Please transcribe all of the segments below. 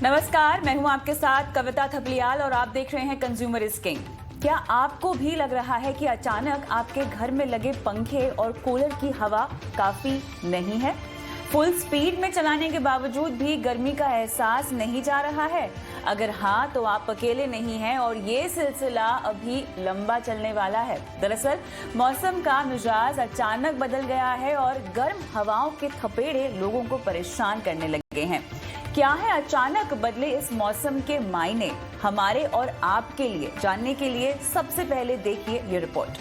नमस्कार, मैं हूं आपके साथ कविता थपलियाल और आप देख रहे हैं कंज्यूमर इज किंग। क्या आपको भी लग रहा है कि अचानक आपके घर में लगे पंखे और कूलर की हवा काफी नहीं है? फुल स्पीड में चलाने के बावजूद भी गर्मी का एहसास नहीं जा रहा है? अगर हाँ, तो आप अकेले नहीं हैं और ये सिलसिला अभी लंबा चलने वाला है। दरअसल मौसम का मिजाज अचानक बदल गया है और गर्म हवाओं के थपेड़े लोगों को परेशान करने लगे हैं। क्या है अचानक बदले इस मौसम के मायने हमारे और आपके लिए? जानने के लिए सबसे पहले देखिए ये रिपोर्ट।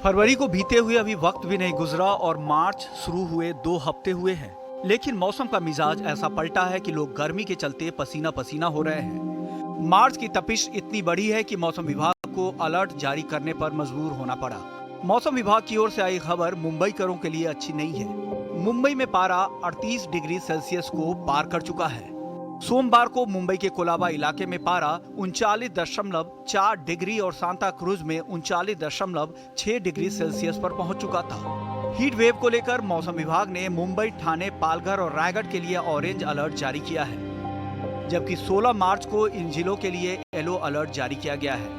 फरवरी को बीते हुए अभी वक्त भी नहीं गुजरा और मार्च शुरू हुए 2 हफ्ते हुए हैं, लेकिन मौसम का मिजाज ऐसा पलटा है कि लोग गर्मी के चलते पसीना पसीना हो रहे हैं। मार्च की तपिश इतनी बड़ी है कि मौसम विभाग को अलर्ट जारी करने पर मजबूर होना पड़ा। मौसम विभाग की ओर से आई खबर मुंबईकरों के लिए अच्छी नहीं है। मुंबई में पारा 38 डिग्री सेल्सियस को पार कर चुका है। सोमवार को मुंबई के कोलाबा इलाके में पारा 39.4 डिग्री और सांता क्रूज में 39.6 डिग्री सेल्सियस पर पहुंच चुका था। हीट वेव को लेकर मौसम विभाग ने मुंबई, ठाणे, पालघर और रायगढ़ के लिए ऑरेंज अलर्ट जारी किया है, जबकि 16 मार्च को इन जिलों के लिए येलो अलर्ट जारी किया गया है।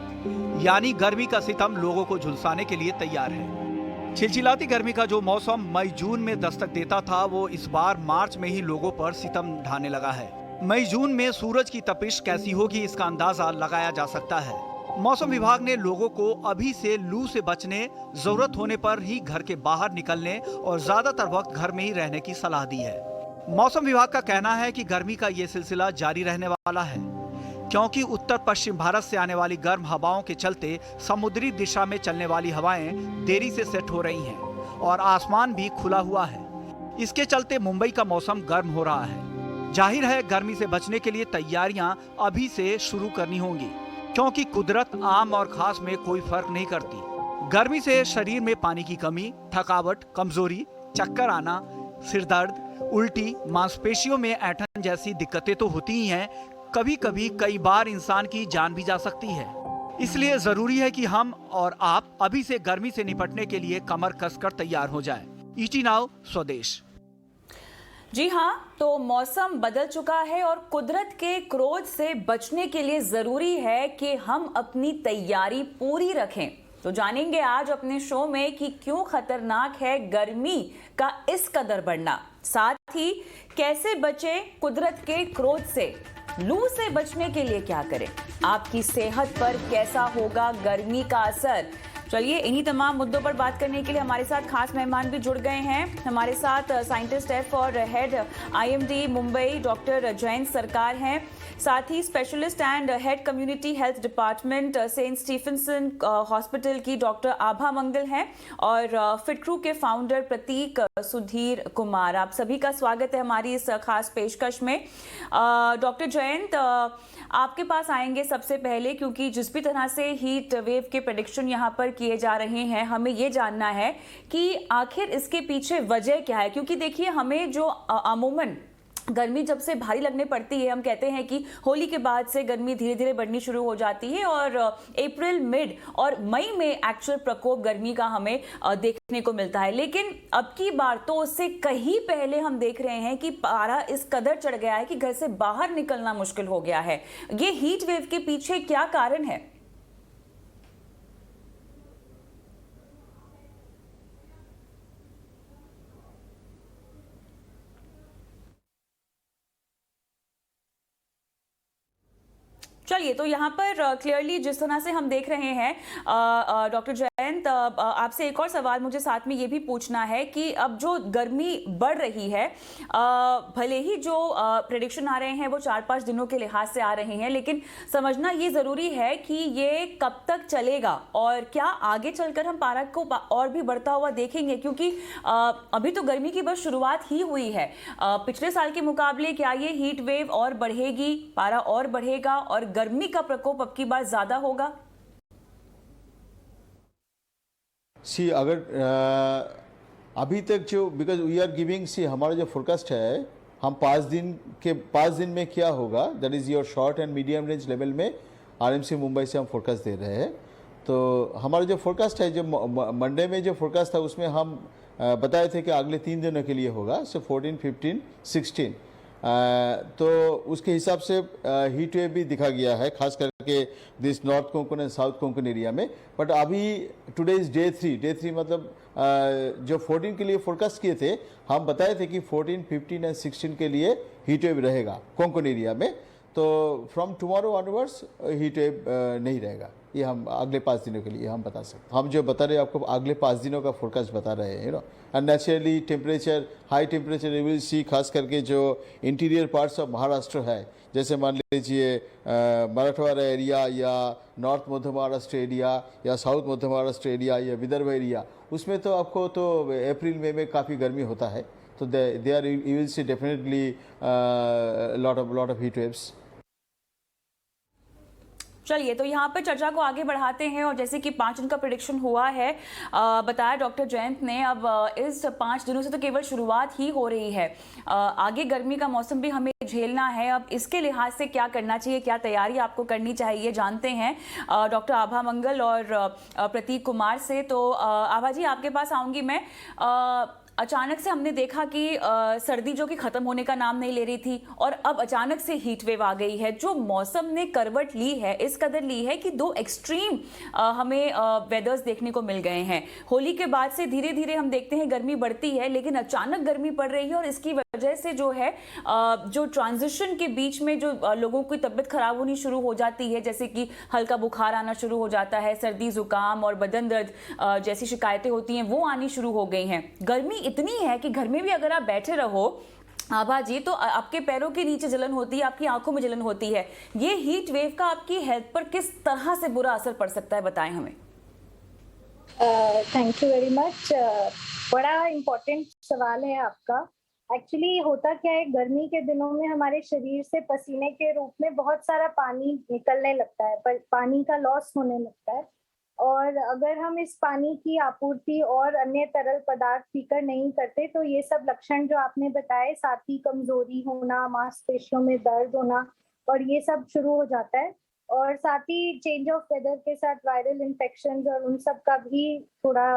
यानी गर्मी का सितम लोगों को झुलसाने के लिए तैयार है। चिलचिलाती गर्मी का जो मौसम मई जून में दस्तक देता था, वो इस बार मार्च में ही लोगों पर सितम ढाने लगा है। मई जून में सूरज की तपिश कैसी होगी, इसका अंदाजा लगाया जा सकता है। मौसम विभाग ने लोगों को अभी से लू से बचने, जरूरत होने पर ही घर के बाहर निकलने और ज्यादातर वक्त घर में ही रहने की सलाह दी है। मौसम विभाग का कहना है कि गर्मी का ये सिलसिला जारी रहने वाला है, क्योंकि उत्तर पश्चिम भारत से आने वाली गर्म हवाओं के चलते समुद्री दिशा में चलने वाली हवाएं देरी से सेट हो रही हैं और आसमान भी खुला हुआ है। इसके चलते मुंबई का मौसम गर्म हो रहा है। जाहिर है गर्मी से बचने के लिए तैयारियां अभी से शुरू करनी होंगी, क्योंकि कुदरत आम और खास में कोई फर्क नहीं करती। गर्मी से शरीर में पानी की कमी, थकावट, कमजोरी, चक्कर आना, सिरदर्द, उल्टी, मांसपेशियों में ऐंठन जैसी दिक्कतें तो होती ही हैं। कभी कभी कई बार इंसान की जान भी जा सकती है। इसलिए जरूरी है कि हम और आप अभी से गर्मी से निपटने के लिए कमर कसकर तैयार हो जाएं। ईटी नाउ स्वदेश। जी हाँ, तो मौसम बदल चुका है और कुदरत के क्रोध से बचने के लिए जरूरी है कि हम अपनी तैयारी पूरी रखें। तो जानेंगे आज अपने शो में कि क्यों खतरनाक है गर्मी का इस कदर बढ़ना, साथ ही कैसे बचे कुदरत के क्रोध से। लू से बचने के लिए क्या करें, आपकी सेहत पर कैसा होगा गर्मी का असर। चलिए इन्हीं तमाम मुद्दों पर बात करने के लिए हमारे साथ खास मेहमान भी जुड़ गए हैं। हमारे साथ साइंटिस्ट एफ और head IMD Mumbai doctor Jayant Sarkar हैं, साथ ही specialist and head community health department Saint Stephenson hospital की डॉक्टर आभा मंगल हैं और फिटक्रू के फाउंडर प्रतीक सुधीर कुमार। आप सभी का स्वागत है हमारी इस खास पेशकश में। डॉक्टर जयंत, आपके पास आएंगे सबसे पहले, क्योंकि जिस भी तरह से हीट वेव के प्रेडिक्शन यहाँ पर किए जा रहे हैं, हमें ये जानना है कि आखिर इसके पीछे वजह क्या है। क्योंकि देखिए, हमें जो अमूमन गर्मी जब से भारी लगने पड़ती है, हम कहते हैं कि होली के बाद से गर्मी धीरे धीरे बढ़नी शुरू हो जाती है और अप्रैल मिड और मई में एक्चुअल प्रकोप गर्मी का हमें देखने को मिलता है। लेकिन अब की बार तो उससे कहीं पहले हम देख रहे हैं कि पारा इस कदर चढ़ गया है कि घर से बाहर निकलना मुश्किल हो गया है। ये हीट वेव के पीछे क्या कारण है? चलिए, तो यहाँ पर क्लियरली जिस तरह से हम देख रहे हैं, डॉक्टर जयंत, आपसे एक और सवाल मुझे साथ में ये भी पूछना है कि अब जो गर्मी बढ़ रही है, भले ही जो प्रेडिक्शन आ रहे हैं वो 4-5 दिनों के लिहाज से आ रहे हैं, लेकिन समझना ये ज़रूरी है कि ये कब तक चलेगा और क्या आगे चलकर हम पारा को और भी बढ़ता हुआ देखेंगे, क्योंकि अभी तो गर्मी की बस शुरुआत ही हुई है। पिछले साल के मुकाबले क्या ये हीट वेव और बढ़ेगी, पारा और बढ़ेगा और गर्मी का प्रकोप अब की बार ज्यादा होगा? अगर अभी तक जो बिकॉज वी आर गिविंग हमारा जो फोरकास्ट है, हम 5 दिन में क्या होगा, that is your short and medium range level में आरएमसी मुंबई से हम फोरकास्ट दे रहे हैं। तो हमारा जो फोरकास्ट है, जो मंडे में जो फोरकास्ट था उसमें हम बताए थे कि अगले 3 दिनों के लिए होगा, सो 14, 15, 16। तो उसके हिसाब से हीट वेव भी दिखा गया है, खास करके this north Konkan and south Konkan area में। बट अभी टुडे इज डे 3 मतलब जो 14 के लिए फोरकास्ट किए थे, हम बताए थे कि 14, 15 एंड 16 के लिए हीट वेव रहेगा कोंकण एरिया में। तो from tomorrow onwards heat wave नहीं रहेगा, ये हम अगले 5 दिनों के लिए हम बता सकते। हम जो बता रहे हैं आपको अगले 5 दिनों का फोरकास्ट बता रहे हैं, and naturally temperature, high temperature you will सी, खास करके जो इंटीरियर पार्ट्स ऑफ महाराष्ट्र है, जैसे मान लीजिए मराठवाड़ा एरिया या नॉर्थ मध्य महाराष्ट्र एरिया या साउथ मध्य महाराष्ट्र एरिया या विदर्भ एरिया, उसमें तो आपको तो अप्रैल मई में काफ़ी गर्मी होता है। तो they are, you will see definitely lot of heat waves. चलिए, तो यहाँ पे चर्चा को आगे बढ़ाते हैं और जैसे कि 5 दिन का प्रेडिक्शन हुआ है, बताया डॉक्टर जयंत ने, अब इस 5 दिनों से तो केवल शुरुआत ही हो रही है, आगे गर्मी का मौसम भी हमें झेलना है। अब इसके लिहाज से क्या करना चाहिए, क्या तैयारी आपको करनी चाहिए, जानते हैं डॉक्टर आभा मंगल और प्रतीक कुमार से। तो आभा जी, आपके पास आऊँगी मैं। अचानक से हमने देखा कि सर्दी जो कि खत्म होने का नाम नहीं ले रही थी और अब अचानक से हीट वेव आ गई है। जो मौसम ने करवट ली है, इस कदर ली है कि 2 एक्सट्रीम हमें वेदर्स देखने को मिल गए हैं। होली के बाद से धीरे धीरे हम देखते हैं गर्मी बढ़ती है, लेकिन अचानक गर्मी पड़ रही है और इसकी वजह से जो है जो ट्रांजिशन के बीच में जो लोगों की तबीयत खराब होनी शुरू हो जाती है, जैसे कि हल्का बुखार आना शुरू हो जाता है, सर्दी जुकाम और बदन दर्द जैसी शिकायतें होती हैं वो आनी शुरू हो गई हैं। गर्मी इतनी है कि घर में भी अगर आप बैठे रहो आभा जी, तो आपके पैरों के नीचे जलन होती है, आपकी आंखों में जलन होती है। ये हीट वेव का आपकी हेल्थ पर किस तरह से बुरा असर पड़ सकता है, बताएं हमें। Thank you very much. बड़ा इम्पोर्टेंट सवाल है आपका। एक्चुअली होता क्या है, गर्मी के दिनों में हमारे शरीर से पसीने के रूप में बहुत सारा पानी निकलने लगता है, पर पानी का लॉस होने लगता है। और अगर हम इस पानी की आपूर्ति और अन्य तरल पदार्थ पीकर नहीं करते तो ये सब लक्षण जो आपने बताए, साथ ही कमजोरी होना, मांसपेशियों में दर्द होना और ये सब शुरू हो जाता है। और साथ ही चेंज ऑफ वेदर के साथ वायरल इन्फेक्शन और उन सब का भी थोड़ा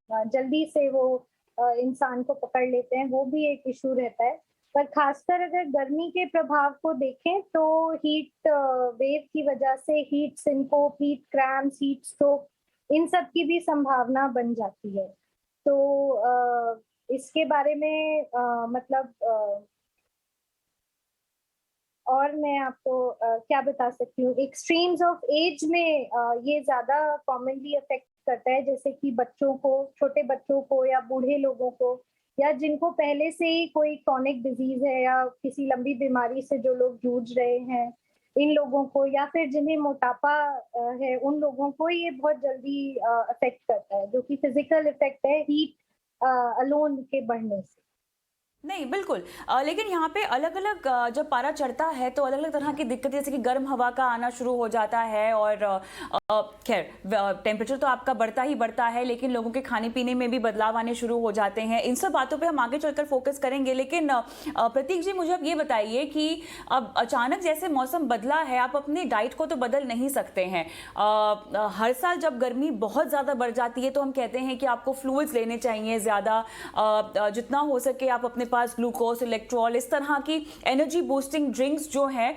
जल्दी से वो इंसान को पकड़ लेते हैं, वो भी एक इशू रहता है। पर खासकर अगर गर्मी के प्रभाव को देखें तो हीट वेव की वजह से heat syncope, heat cramps, heat stroke, इन सब की भी संभावना बन जाती है। तो इसके बारे में और मैं आपको क्या बता सकती हूँ, एक्सट्रीम्स ऑफ एज में ये ज्यादा कॉमनली अफेक्ट करता है, जैसे कि बच्चों को, छोटे बच्चों को या बूढ़े लोगों को, या जिनको पहले से ही कोई क्रॉनिक डिजीज है या किसी लंबी बीमारी से जो लोग जूझ रहे हैं, इन लोगों को, या फिर जिन्हें मोटापा है, उन लोगों को ये बहुत जल्दी अफेक्ट करता है, जो कि फिजिकल इफेक्ट है हीट अलोन के बढ़ने से। नहीं, बिल्कुल, लेकिन यहाँ पे अलग अलग जब पारा चढ़ता है तो अलग अलग तरह की दिक्कतें, जैसे कि गर्म हवा का आना शुरू हो जाता है और खैर टेम्परेचर तो आपका बढ़ता ही बढ़ता है, लेकिन लोगों के खाने पीने में भी बदलाव आने शुरू हो जाते हैं। इन सब बातों पे हम आगे चलकर फोकस करेंगे, लेकिन प्रतीक जी, मुझे अब ये बताइए कि अब अचानक जैसे मौसम बदला है, आप अपनी डाइट को तो बदल नहीं सकते हैं। हर साल जब गर्मी बहुत ज़्यादा बढ़ जाती है तो हम कहते हैं कि आपको फ्लूइड्स लेने चाहिए ज़्यादा, जितना हो सके आप अपने पास ग्लूकोज, इलेक्ट्रॉल, इस तरह की एनर्जी बूस्टिंग ड्रिंक्स जो हैं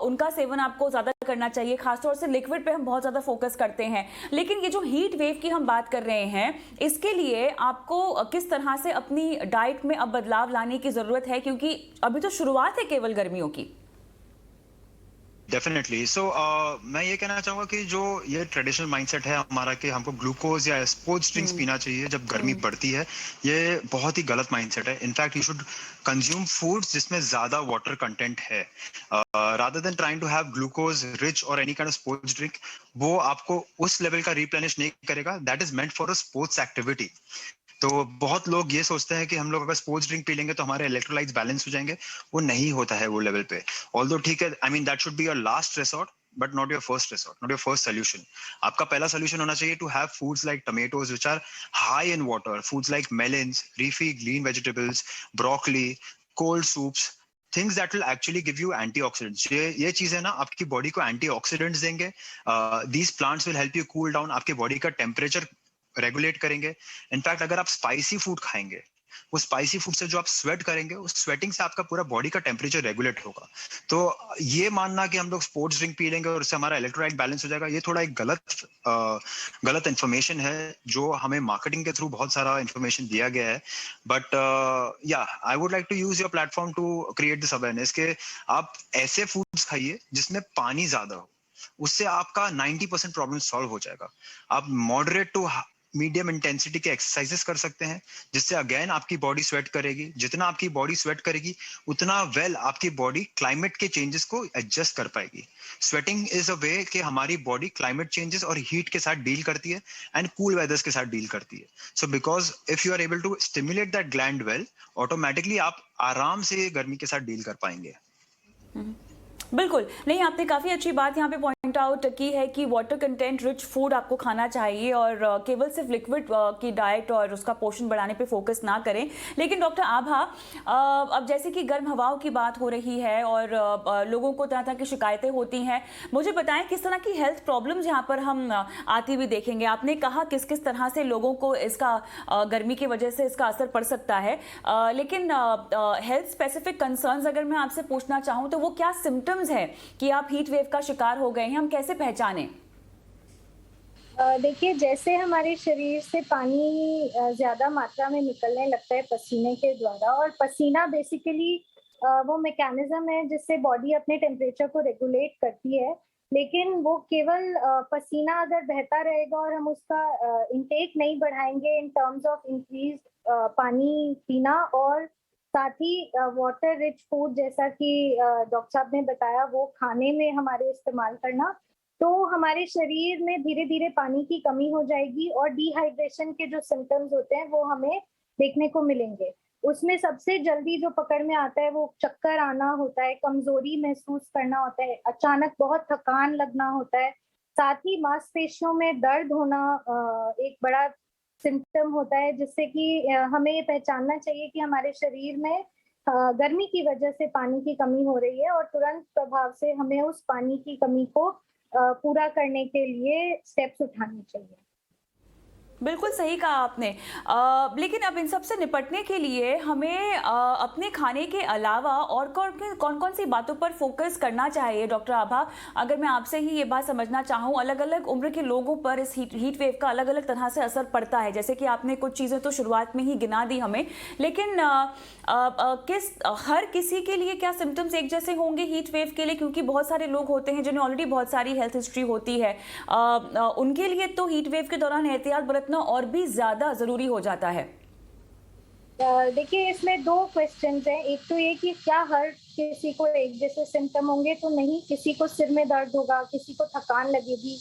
उनका सेवन आपको ज़्यादा करना चाहिए। खासतौर से लिक्विड पे हम बहुत ज़्यादा फोकस करते हैं, लेकिन ये जो हीट वेव की हम बात कर रहे हैं, इसके लिए आपको किस तरह से अपनी डाइट में अब बदलाव लाने की ज़रूरत है, क्योंकि अभी तो शुरुआत है केवल गर्मियों की। डेफिनेटली। सो मैं ये कहना चाहूंगा कि जो ये ट्रेडिशनल माइंडसेट है हमारा कि हमको ग्लूकोज या स्पोर्ट्स ड्रिंक्स पीना चाहिए जब गर्मी बढ़ती है, ये बहुत ही गलत माइंडसेट है। In fact you should consume foods जिसमें ज्यादा वाटर कंटेंट है, rather than trying to have glucose rich और any kind of sports drink. वो आपको उस लेवल का रिप्लेनिश नहीं करेगा that is meant for a sports activity. तो बहुत लोग ये सोचते हैं कि हम लोग अगर स्पोर्ट्स ड्रिंक पी लेंगे तो हमारे इलेक्ट्रोलाइट्स बैलेंस हो जाएंगे, वो नहीं होता है वो लेवल पे। ऑल्दो ठीक है, I mean that should be your last resort but not your first resort, not your first solution. आपका पहला सोल्यूशन होना चाहिए to have foods like tomatoes which are high in water, foods like melons, leafy green vegetables, broccoli, cold soups, things that will actually give you antioxidants. ये चीजें ना आपकी body को antioxidants देंगे। These plants will help you cool down, आपके body का temperature regulate करेंगे। In fact अगर आप स्पाइसी फूड खाएंगे, वो स्पाइसी फूड से जो आप स्वेट करेंगे, उस स्वेटिंग से आपका पूरा बॉडी का टेम्परेचर रेगुलेट होगा। तो ये मानना कि हम लोग स्पोर्ट्स ड्रिंक पी लेंगे और उससे हमारा इलेक्ट्रोलाइट बैलेंस हो जाएगा, ये थोड़ा एक गलत इन्फॉर्मेशन है जो हमें मार्केटिंग के थ्रू बहुत सारा इन्फॉर्मेशन दिया गया है। बट या I would like to use your platform to create this awareness के आप ऐसे फूड्स खाइए जिसमें पानी ज्यादा हो, उससे आपका 90% प्रॉब्लम सॉल्व हो जाएगा। आप मॉडरेट टू मीडियम इंटेंसिटी के एक्सरसाइजेस कर सकते हैं, जिससे अगेन आपकी बॉडी स्वेट करेगी। जितना आपकी बॉडी स्वेट करेगी उतना वेल आपकी बॉडी क्लाइमेट के चेंजेस को एडजस्ट कर पाएगी। स्वेटिंग इज अ वे कि हमारी बॉडी क्लाइमेट चेंजेस और हीट के साथ डील करती है एंड कूल वेदर्स के साथ डील करती है। So because if you are able to stimulate that gland well, automatically आप आराम से गर्मी के साथ डील कर पाएंगे। बिल्कुल नहीं, आपने काफ़ी अच्छी बात यहाँ पे पॉइंट आउट की है कि वाटर कंटेंट रिच फूड आपको खाना चाहिए और केवल सिर्फ लिक्विड की डाइट और उसका पोषण बढ़ाने पे फोकस ना करें। लेकिन डॉक्टर आभा, अब जैसे कि गर्म हवाओं की बात हो रही है और लोगों को तरह तरह की शिकायतें होती हैं, मुझे बताएं किस तरह की हेल्थ प्रॉब्लम्स यहाँ पर हम आती हुई देखेंगे। आपने कहा किस किस तरह से लोगों को इसका गर्मी की वजह से इसका असर पड़ सकता है, लेकिन हेल्थ स्पेसिफिक कंसर्न्स अगर मैं आपसे पूछना चाहूँ तो वो क्या सिम्टम्स है कि आप हीट वेव का शिकार हो गए हैं, हम कैसे पहचानें? देखिए, जैसे हमारे शरीर से पानी ज्यादा मात्रा में निकलने लगता है पसीने के द्वारा, और पसीना बेसिकली वो मैकेनिज्म है जिससे बॉडी अपने टेम्परेचर को रेगुलेट करती है। लेकिन वो केवल पसीना अगर बहता रहेगा और हम उसका इंटेक नहीं बढ़ाएंगे इन टर्म्स ऑफ इंक्रीज पानी पीना और साथ ही वाटर रिच फूड जैसा कि डॉक्टर साहब ने बताया वो खाने में हमारे इस्तेमाल करना, तो हमारे शरीर में धीरे धीरे पानी की कमी हो जाएगी और डिहाइड्रेशन के जो सिम्टम्स होते हैं वो हमें देखने को मिलेंगे। उसमें सबसे जल्दी जो पकड़ में आता है वो चक्कर आना होता है, कमजोरी महसूस करना होता है, अचानक बहुत थकान लगना होता है, साथ ही मांसपेशियों में दर्द होना एक बड़ा सिम्टम होता है, जिससे कि हमें ये पहचानना चाहिए कि हमारे शरीर में गर्मी की वजह से पानी की कमी हो रही है और तुरंत प्रभाव से हमें उस पानी की कमी को पूरा करने के लिए स्टेप्स उठाने चाहिए। बिल्कुल सही कहा आपने। लेकिन अब इन सब से निपटने के लिए हमें अपने खाने के अलावा और कौन कौन सी बातों पर फोकस करना चाहिए डॉक्टर आभा? अगर मैं आपसे ही ये बात समझना चाहूँ, अलग अलग उम्र के लोगों पर इस हीट वेव का अलग अलग तरह से असर पड़ता है। जैसे कि आपने कुछ चीज़ें तो शुरुआत में ही गिना दी हमें, लेकिन हर किसी के लिए क्या सिम्टम्स एक जैसे होंगे हीट वेव के लिए? क्योंकि बहुत सारे लोग होते हैं जिन्हें ऑलरेडी बहुत सारी हेल्थ हिस्ट्री होती है, उनके लिए तो हीट वेव के दौरान एहतियात बरतना और भी ज्यादा जरूरी हो जाता है। देखिए, इसमें दो क्वेश्चंस हैं। एक तो ये कि क्या हर किसी को एक जैसे सिम्टम होंगे, तो नहीं, किसी को सिर में दर्द होगा, किसी को थकान लगेगी।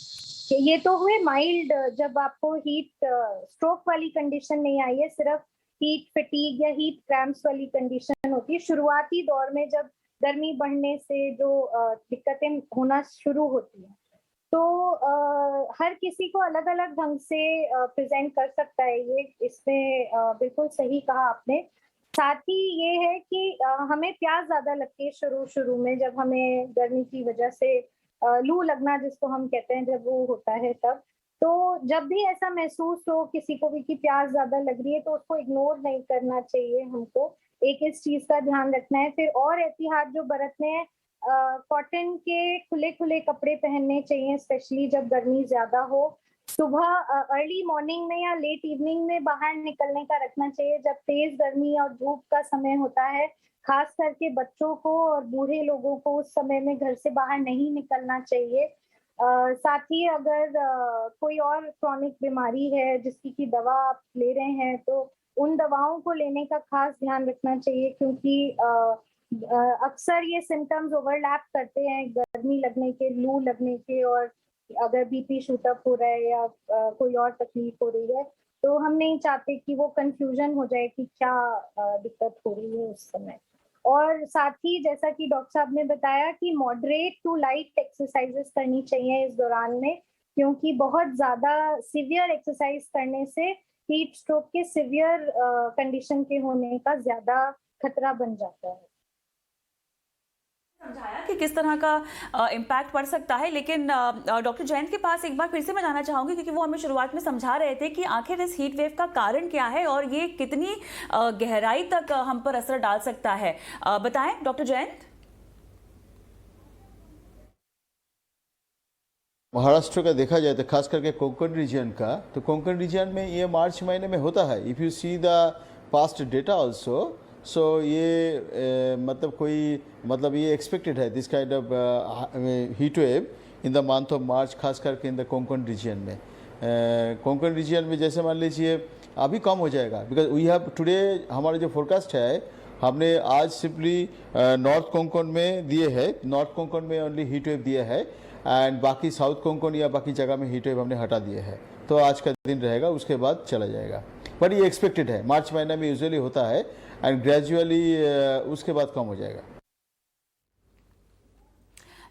ये तो हुए माइल्ड, जब आपको हीट स्ट्रोक वाली कंडीशन नहीं आई है, सिर्फ हीट फटीग या हीट क्रैम्प्स वाली कंडीशन होती है शुरुआती दौर में, जब गर्मी बढ़ने से जो दिक्कतें होना शुरू होती हैं। तो हर किसी को अलग अलग ढंग से प्रेजेंट कर सकता है ये, इसमें बिल्कुल सही कहा आपने। साथ ही ये है कि हमें प्यास ज्यादा लगती है शुरू में, जब हमें गर्मी की वजह से लू लगना जिसको हम कहते हैं, जब वो होता है तब। तो जब भी ऐसा महसूस हो किसी को भी कि प्यास ज्यादा लग रही है, तो उसको इग्नोर नहीं करना चाहिए हमको। एक इस चीज का ध्यान रखना है। फिर और एहतियात जो बरतने हैं, कॉटन के खुले खुले कपड़े पहनने चाहिए, स्पेशली जब गर्मी ज्यादा हो। सुबह अर्ली मॉर्निंग में या लेट इवनिंग में बाहर निकलने का रखना चाहिए, जब तेज गर्मी और धूप का समय होता है। खास करके बच्चों को और बूढ़े लोगों को उस समय में घर से बाहर नहीं निकलना चाहिए। साथ ही अगर कोई और क्रॉनिक बीमारी है जिसकी की दवा आप ले रहे हैं, तो उन दवाओं को लेने का खास ध्यान रखना चाहिए, क्योंकि अक्सर ये सिम्टम्स ओवरलैप करते हैं, गर्मी लगने के, लू लगने के, और अगर बीपी शूट अप हो रहा है या कोई और तकलीफ हो रही है, तो हम नहीं चाहते कि वो कंफ्यूजन हो जाए कि क्या दिक्कत हो रही है उस समय। और साथ ही जैसा कि डॉक्टर साहब ने बताया कि मॉडरेट टू लाइट एक्सरसाइजेस करनी चाहिए इस दौरान में, क्योंकि बहुत ज्यादा सीवियर एक्सरसाइज करने से हीट स्ट्रोक के सीवियर कंडीशन के होने का ज्यादा खतरा बन जाता है। समझाया कि किस तरह का इम्पैक्ट पड़ सकता है, लेकिन डॉक्टर जयंत के पास एक बार फिर से मैं जाना चाहूंगी, क्योंकि वो हमें शुरुआत में समझा रहे थे कि आखिर इस हीट वेव का कारण क्या है और ये कितनी गहराई तक हम पर असर डाल सकता है। बताएं डॉक्टर जयंत। महाराष्ट्र का देखा जाए तो खास करके कोंकण रीजन का, तो कोंकण रीजन में ये मार्च महीने में होता है। If you see the past data also, so ये मतलब ये एक्सपेक्टेड है this kind of heat wave in the month of March, खास करके इन द कोंकण रीजन में। कोंकण रीजन में जैसे मान लीजिए अभी कम हो जाएगा, बिकॉज वी हैव टुडे हमारा जो फोरकास्ट है, हमने आज सिंपली नॉर्थ कोंकण में दिए है, नॉर्थ कोंकण में ओनली हीट वेव दिया है, एंड बाकी साउथ कोंकण या बाकी जगह में हीट वेव हमने हटा दिए है। तो आज का दिन रहेगा, उसके बाद चला जाएगा। बट ये एक्सपेक्टेड है, मार्च महीने में यूजुअली होता है, एंड ग्रेजुअली उसके बाद कम हो जाएगा।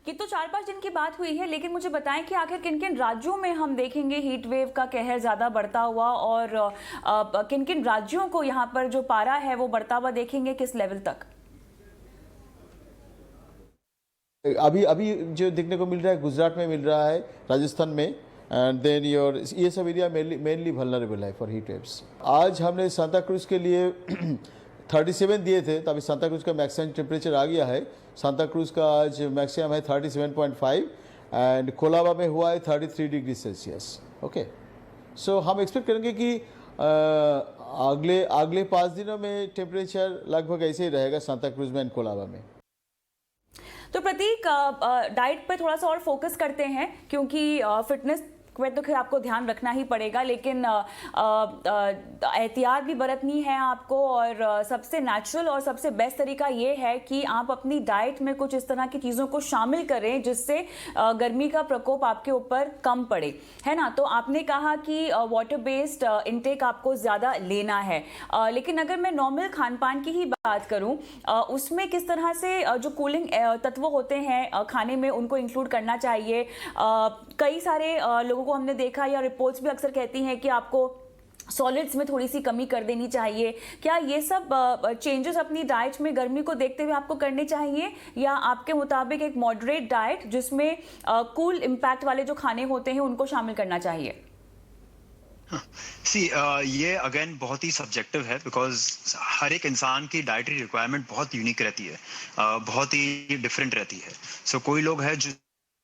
ये तो 4-5 दिन की बात हुई है, लेकिन मुझे बताएं कि आखिर किन किन राज्यों में हम देखेंगे हीट वेव का कहर ज़्यादा बढ़ता हुआ, और किन किन राज्यों को यहाँ पर जो पारा है वो बढ़ता हुआ देखेंगे, किस लेवल तक? अभी जो देखने को मिल रहा है, गुजरात में मिल रहा है, राजस्थान में, एंड देन ये सब एरिया मेनली वल्नरेबल है फॉर हीट वेव्स। आज हमने सांता क्रूज के लिए 37 दिए थे, तो अभी सांता क्रूज का मैक्सिमम टेम्परेचर आ गया है। सांता क्रूज का आज मैक्सिमम है 37.5, एंड कोलाबा में हुआ है 33 डिग्री सेल्सियस। ओके, सो हम एक्सपेक्ट करेंगे कि अगले 5 दिनों में टेम्परेचर लगभग ऐसे ही रहेगा सांता क्रूज में एंड कोलाबा में। तो प्रतीक, डाइट पे थोड़ा सा और फोकस करते हैं, क्योंकि फिटनेस तो खैर आपको ध्यान रखना ही पड़ेगा, लेकिन एहतियात भी बरतनी है आपको, और सबसे नेचुरल और सबसे बेस्ट तरीका ये है कि आप अपनी डाइट में कुछ इस तरह की चीज़ों को शामिल करें जिससे गर्मी का प्रकोप आपके ऊपर कम पड़े, है ना। तो आपने कहा कि वाटर बेस्ड इनटेक आपको ज़्यादा लेना है, लेकिन अगर मैं नॉर्मल खान पान की ही बात करूं, उसमें किस तरह से जो कूलिंग तत्व होते हैं खाने में उनको इंक्लूड करना चाहिए। कई सारे लोगों को हमने देखा, या रिपोर्ट्स भी अक्सर कहती हैं कि आपको सॉलिड्स में थोड़ी सी कमी कर देनी चाहिए। क्या ये सब चेंजेस अपनी डाइट में गर्मी को देखते हुए आपको करने चाहिए, या आपके मुताबिक एक मॉडरेट डाइट जिसमें कूल इम्पैक्ट वाले जो खाने होते हैं उनको शामिल करना चाहिए? ये अगेन बहुत ही सब्जेक्टिव है, बिकॉज हर एक इंसान की डाइटरी रिक्वायरमेंट बहुत यूनिक रहती है, बहुत ही डिफरेंट रहती है। सो कोई लोग हैं जो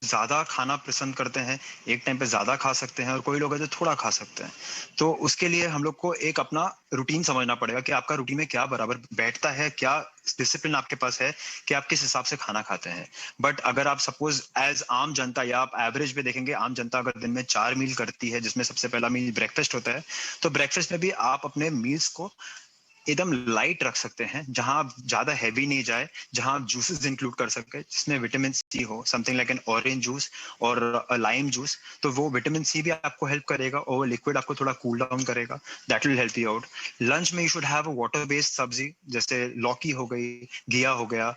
ज़्यादा खाना पसंद करते हैं, एक टाइम पे ज़्यादा खा सकते हैं, और कोई लोग हैं जो थोड़ा खा सकते हैं। तो उसके लिए हम लोग को एक अपना रूटीन समझना पड़ेगा कि आपका रूटीन में क्या बराबर बैठता है, क्या डिसिप्लिन आपके पास है, कि आप किस हिसाब से खाना खाते हैं। बट अगर आप सपोज एज आम जनता, या आप एवरेज पे देखेंगे, आम जनता अगर दिन में 4 मील करती है, जिसमें सबसे पहला मील ब्रेकफास्ट होता है, तो ब्रेकफास्ट में भी आप अपने मील्स को एकदम लाइट रख सकते हैं, जहां आप ज्यादा हैवी नहीं जाए, जहां आप जूसेस इंक्लूड कर सके जिसमें विटामिन सी हो, something like an orange juice और लाइम जूस। तो वो विटामिन सी भी आपको हेल्प करेगा, और वो लिक्विड आपको थोड़ा कूल डाउन करेगा, that will help you out. Lunch में you should have a water based sabzi, जैसे लौकी हो गई, घिया हो गया,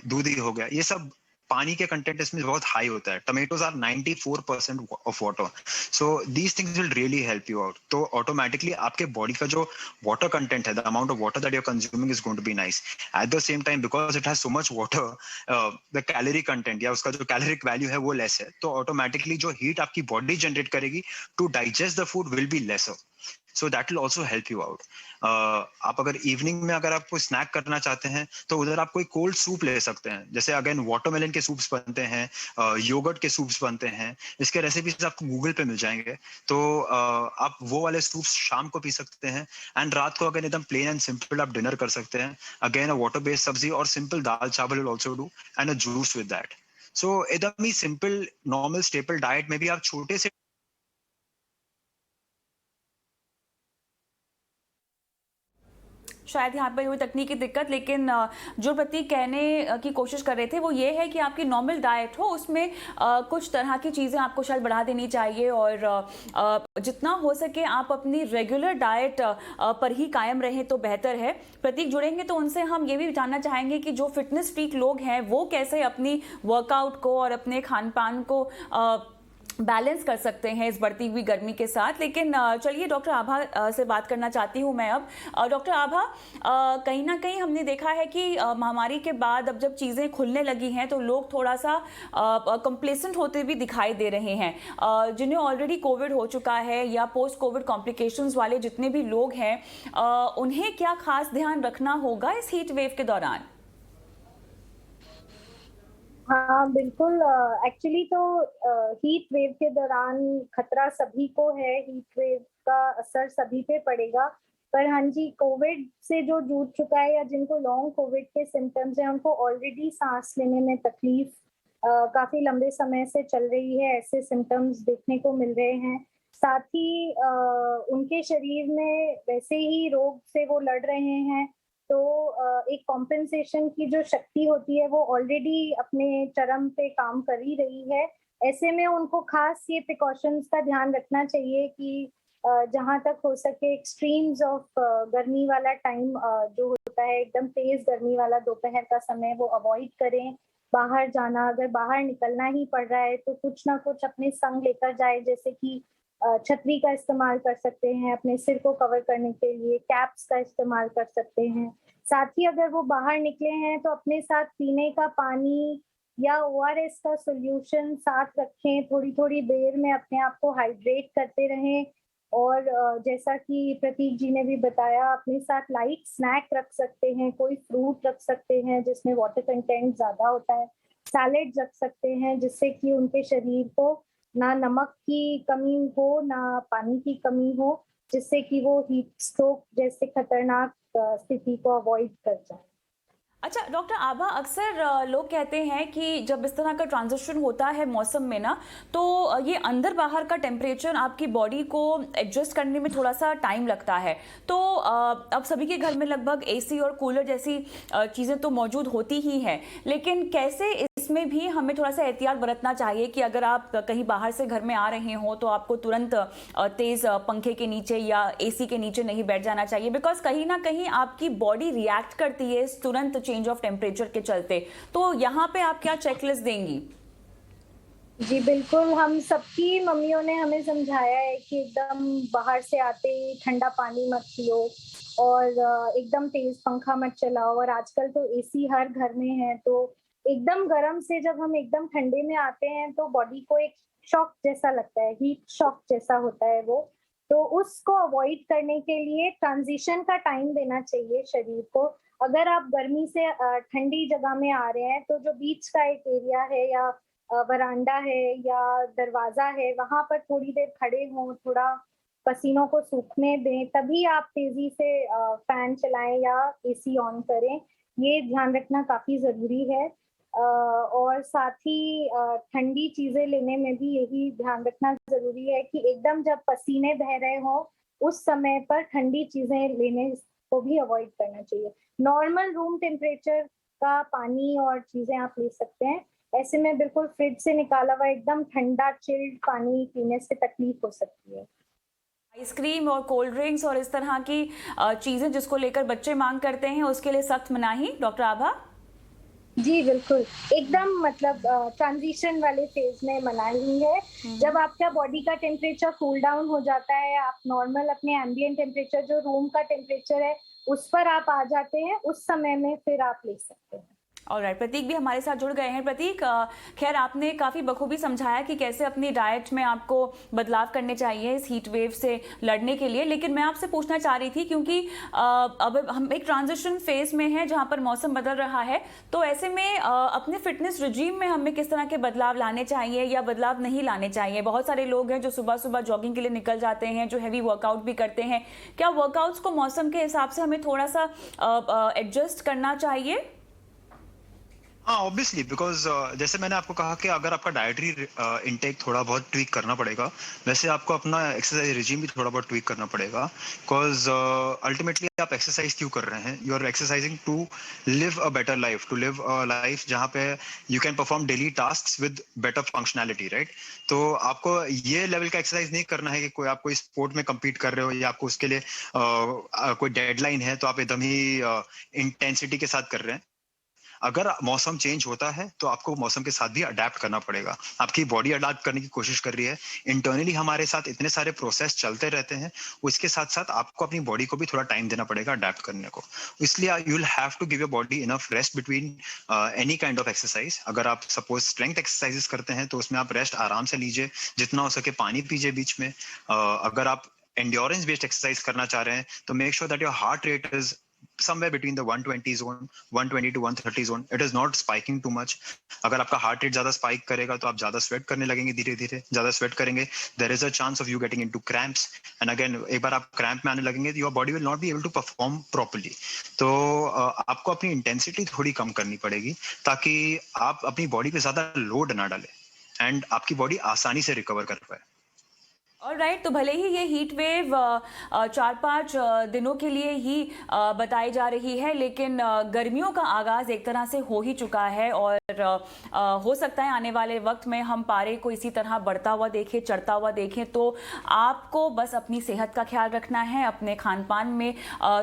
दूधी हो गया। ये सब पानी के कंटेंट इसमें बहुत हाई होता है। Tomatoes are 94% of water, so these things will really help you out. तो ऑटोमेटिकली आपके बॉडी का जो वाटर कंटेंट है, the amount of water that you are consuming is going to be nice. At the same time, because it has so much water, the calorie content या उसका जो caloric value है वो less है, तो automatically जो heat आपकी body generate करेगी to digest the food will be lesser. So that will also help you out. आप अगर इवनिंग में अगर आप कोई स्नैक करना चाहते हैं, तो उधर आप कोई कोल्ड सूप ले सकते हैं, जैसे अगेन वाटरमेलन के सूप्स बनते हैं, योगर्ट के सूप्स बनते हैं, इसके रेसिपीज आपको गूगल पे मिल जाएंगे। तो आप वो वाले सूप्स शाम को पी सकते हैं, एंड रात को अगर एकदम प्लेन एंड सिंपल आप डिनर कर सकते हैं। अगेन अ वाटर बेस्ड सब्जी और simple dal chawal will also do, and a juice with that. So एकदम ही सिंपल नॉर्मल स्टेपल डाइट में भी आप छोटे से शायद यहाँ पर हुई तकनीकी दिक्कत, लेकिन जो प्रतीक कहने की कोशिश कर रहे थे वो ये है कि आपकी नॉर्मल डाइट हो, उसमें कुछ तरह की चीज़ें आपको शायद बढ़ा देनी चाहिए, और जितना हो सके आप अपनी रेगुलर डाइट पर ही कायम रहें तो बेहतर है। प्रतीक जुड़ेंगे तो उनसे हम ये भी जानना चाहेंगे कि जो फिटनेस फ्रीक लोग हैं वो कैसे अपनी वर्कआउट को और अपने खान पान को बैलेंस कर सकते हैं इस बढ़ती हुई गर्मी के साथ। लेकिन चलिए डॉक्टर आभा से बात करना चाहती हूँ मैं अब। डॉक्टर आभा, कहीं ना कहीं हमने देखा है कि महामारी के बाद अब जब चीज़ें खुलने लगी हैं तो लोग थोड़ा सा कंप्लेसेंट होते भी दिखाई दे रहे हैं। जिन्हें ऑलरेडी कोविड हो चुका है या पोस्ट कोविड कॉम्प्लिकेशंस वाले जितने भी लोग हैं, उन्हें क्या खास ध्यान रखना होगा इस हीट वेव के दौरान? हाँ बिल्कुल। एक्चुअली तो हीट वेव के दौरान खतरा सभी को है, हीट वेव का असर सभी पे पड़ेगा। पर हाँ जी, कोविड से जो जूझ चुका है या जिनको लॉन्ग कोविड के सिम्टम्स हैं, उनको ऑलरेडी सांस लेने में तकलीफ काफी लंबे समय से चल रही है, ऐसे सिम्टम्स देखने को मिल रहे हैं। साथ ही उनके शरीर में वैसे ही रोग से वो लड़ रहे हैं, तो एक कॉम्पेंसेशन की जो शक्ति होती है वो ऑलरेडी अपने चरम पे काम कर ही रही है। ऐसे में उनको खास ये प्रिकॉशंस का ध्यान रखना चाहिए कि जहां तक हो सके एक्सट्रीम्स ऑफ गर्मी वाला टाइम जो होता है, एकदम तेज गर्मी वाला दोपहर का समय, वो अवॉइड करें। बाहर जाना, अगर बाहर निकलना ही पड़ रहा है तो कुछ ना कुछ अपने संग लेकर जाए, जैसे कि छतरी का इस्तेमाल कर सकते हैं, अपने सिर को कवर करने के लिए कैप्स का इस्तेमाल कर सकते हैं। साथ ही अगर वो बाहर निकले हैं तो अपने साथ पीने का पानी या ORS का सॉल्यूशन साथ रखें, थोड़ी थोड़ी देर में अपने आप को हाइड्रेट करते रहें। और जैसा कि प्रतीक जी ने भी बताया, अपने साथ लाइट स्नैक रख सकते हैं, कोई फ्रूट रख सकते हैं जिसमें वाटर कंटेंट ज्यादा होता है, सैलेड रख सकते हैं जिससे कि उनके शरीर को ना नमक की कमी हो ना पानी की कमी हो, जिससे कि वो हीट स्ट्रोक जैसे खतरनाक स्थिति को अवॉइड कर जाए। अच्छा डॉक्टर आभा, अक्सर लोग कहते हैं कि जब इस तरह का ट्रांजिशन होता है मौसम में ना, तो ये अंदर बाहर का टेम्परेचर आपकी बॉडी को एडजस्ट करने में थोड़ा सा टाइम लगता है। तो अब सभी के घर में लगभग AC और कूलर जैसी चीज़ें तो मौजूद होती ही हैं, लेकिन कैसे इसमें भी हमें थोड़ा सा एहतियात बरतना चाहिए कि अगर आप कहीं बाहर से घर में आ रहे हो तो आपको तुरंत तेज़ पंखे के नीचे या AC के नीचे नहीं बैठ जाना चाहिए, बिकॉज कहीं ना कहीं आपकी बॉडी रिएक्ट करती है इस तुरंत चेंज ऑफ टेम्परेचर के चलते। तो यहाँ पे आप क्या चेकलिस्ट देंगी? जी बिल्कुल, हम सबकी मम्मियों ने हमें समझाया है कि एकदम बाहर से आते ही ठंडा पानी मत पियो और एकदम तेज पंखा मत चलाओ। और आजकल तो AC हर घर में है, तो एकदम गर्म से जब हम एकदम ठंडे में आते हैं तो बॉडी को एक शॉक जैसा लगता है, हीट शॉक जैसा होता है वो। तो उसको अवॉइड करने के लिए ट्रांजिशन का टाइम देना चाहिए शरीर को। अगर आप गर्मी से ठंडी जगह में आ रहे हैं तो जो बीच का एक एरिया है या वरांडा है या दरवाजा है, वहां पर थोड़ी देर खड़े हों, थोड़ा पसीनों को सूखने दें, तभी आप तेजी से फैन चलाएं या AC ऑन करें। ये ध्यान रखना काफी जरूरी है। और साथ ही ठंडी चीजें लेने में भी यही ध्यान रखना जरूरी है कि एकदम जब पसीने बह रहे हो उस समय पर ठंडी चीजें लेने को भी अवॉइड करना चाहिए। नॉर्मल रूम टेम्परेचर का पानी और चीजें आप ले सकते हैं। ऐसे में बिल्कुल फ्रिज से निकाला हुआ एकदम ठंडा चिल्ड पानी पीने से तकलीफ हो सकती है। आइसक्रीम और कोल्ड ड्रिंक्स और इस तरह की चीजें जिसको लेकर बच्चे मांग करते हैं, उसके लिए सख्त मनाही, डॉक्टर आभा? जी बिल्कुल, एकदम मतलब ट्रांजिशन वाले फेज में मनाही है। जब आपका बॉडी का टेम्परेचर कूल डाउन हो जाता है, आप नॉर्मल अपने एम्बिएंट टेम्परेचर जो रूम का टेम्परेचर है उस पर आप आ जाते हैं, उस समय में फिर आप ले सकते हैं। ऑलराइट, प्रतीक भी हमारे साथ जुड़ गए हैं। प्रतीक, खैर आपने काफ़ी बखूबी समझाया कि कैसे अपनी डाइट में आपको बदलाव करने चाहिए इस हीट वेव से लड़ने के लिए, लेकिन मैं आपसे पूछना चाह रही थी क्योंकि अब हम एक ट्रांजिशन फेज में हैं जहां पर मौसम बदल रहा है, तो ऐसे में अपने फिटनेस रिजीम में हमें किस तरह के बदलाव लाने चाहिए या बदलाव नहीं लाने चाहिए? बहुत सारे लोग हैं जो सुबह सुबह जॉगिंग के लिए निकल जाते हैं, जो हैवी वर्कआउट भी करते हैं। क्या वर्कआउट्स को मौसम के हिसाब से हमें थोड़ा सा एडजस्ट करना चाहिए? हाँ ऑब्वियसली, बिकॉज जैसे मैंने आपको कहा कि अगर आपका डाइटरी इनटेक थोड़ा बहुत ट्वीक करना पड़ेगा, वैसे आपको अपना एक्सरसाइज रिजीम भी थोड़ा बहुत ट्वीक करना पड़ेगा। बिकॉज अल्टीमेटली आप एक्सरसाइज क्यों कर रहे हैं? You are exercising to live a better life, to live a life जहाँ पे you can perform daily task with better functionality, right? तो आपको ये लेवल का एक्सरसाइज नहीं करना है कि कोई आप कोई स्पोर्ट में कम्पीट कर रहे हो या आपको उसके लिए कोई डेडलाइन है तो आप एकदम ही इंटेंसिटी के साथ कर रहे हैं। अगर मौसम चेंज होता है तो आपको मौसम के साथ भी अडेप्ट करना पड़ेगा। आपकी बॉडी अडेप्ट करने की कोशिश कर रही है, इंटरनली हमारे साथ इतने सारे प्रोसेस चलते रहते हैं, उसके साथ साथ आपको अपनी बॉडी को भी थोड़ा टाइम देना पड़ेगा अडेप्ट करने को। इसलिए you will have to give your body enough rest between any kind of exercise. अगर आप सपोज स्ट्रेंथ एक्सरसाइजेस करते हैं तो उसमें आप रेस्ट आराम से लीजिए, जितना हो सके पानी पीजिए बीच में। अगर आप endurance based exercise करना चाह रहे हैं तो make sure that your heart rate is somewhere between the 120 zone, 120 to 130 zone. It is not spiking too much. अगर आपका हार्ट रेट ज्यादा स्पाइक करेगा तो आप ज्यादा स्वेट करने लगेंगे, धीरे धीरे ज्यादा स्वेट करेंगे, there is a chance of you getting into cramps. And again, एक बार आप क्रैम्प में आने लगेंगे तो your body will not be able to perform properly. तो आपको अपनी इंटेंसिटी थोड़ी कम करनी पड़ेगी ताकि आप अपनी बॉडी पे ज्यादा लोड ना डालें एंड आपकी बॉडी आसानी से रिकवर कर पाए। ऑलराइट, तो भले ही ये हीट वेव 4-5 दिनों के लिए ही बताई जा रही है, लेकिन गर्मियों का आगाज़ एक तरह से हो ही चुका है और हो सकता है आने वाले वक्त में हम पारे को इसी तरह बढ़ता हुआ देखें, चढ़ता हुआ देखें। तो आपको बस अपनी सेहत का ख्याल रखना है, अपने खान पान में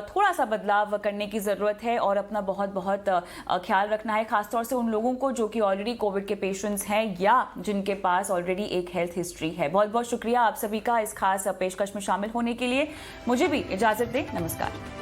थोड़ा सा बदलाव करने की ज़रूरत है और अपना बहुत बहुत ख्याल रखना है, ख़ासतौर से उन लोगों को जो कि ऑलरेडी कोविड के पेशेंट्स हैं या जिनके पास ऑलरेडी एक हेल्थ हिस्ट्री है। बहुत बहुत शुक्रिया आप सभी का इस खास पेशकश में शामिल होने के लिए। मुझे भी इजाज़त दें, नमस्कार।